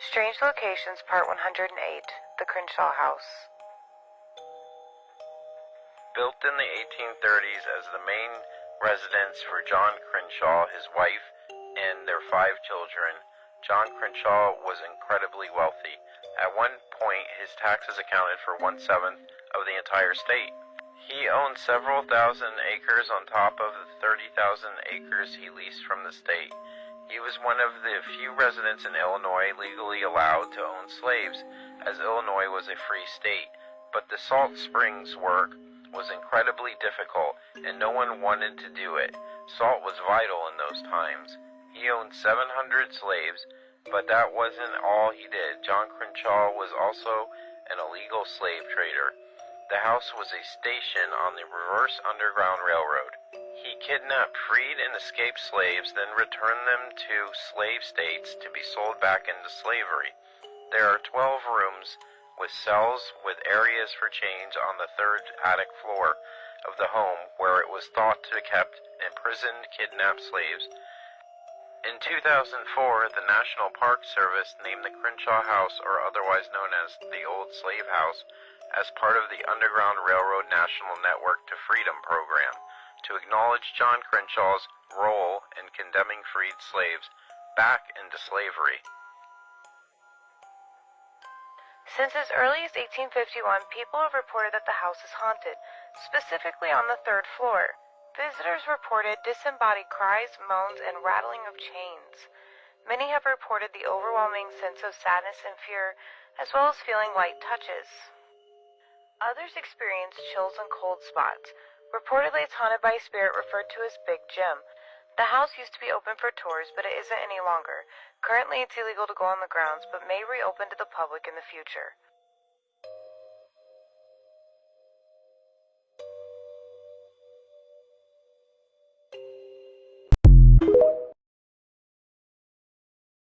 Strange Locations, Part 108, The Crenshaw House. Built in the 1830s as the main residence for John Crenshaw, his wife, and their 5 children, John Crenshaw was incredibly wealthy. At one point, his taxes accounted for 1/7 of the entire state. He owned several thousand acres on top of the 30,000 acres he leased from the state. He was one of the few residents in Illinois legally allowed to own slaves, as Illinois was a free state. But the salt springs work was incredibly difficult, and no one wanted to do it. Salt was vital in those times. He owned 700 slaves, but that wasn't all he did. John Crenshaw was also an illegal slave trader. The house was a station on the reverse Underground Railroad. He kidnapped freed and escaped slaves, then returned them to slave states to be sold back into slavery. There are 12 rooms with cells with areas for change on the 3rd attic floor of the home, where it was thought to have kept imprisoned kidnapped slaves. In 2004, the National Park Service named the Crenshaw House, or otherwise known as the Old Slave House, as part of the Underground Railroad National Network to Freedom program, to acknowledge John Crenshaw's role in condemning freed slaves back into slavery. Since as early as 1851, people have reported that the house is haunted, specifically on the 3rd floor. Visitors reported disembodied cries, moans, and rattling of chains. Many have reported the overwhelming sense of sadness and fear, as well as feeling light touches. Others experienced chills and cold spots. Reportedly, it's haunted by a spirit referred to as Big Jim. The house used to be open for tours, but it isn't any longer. Currently, it's illegal to go on the grounds, but may reopen to the public in the future.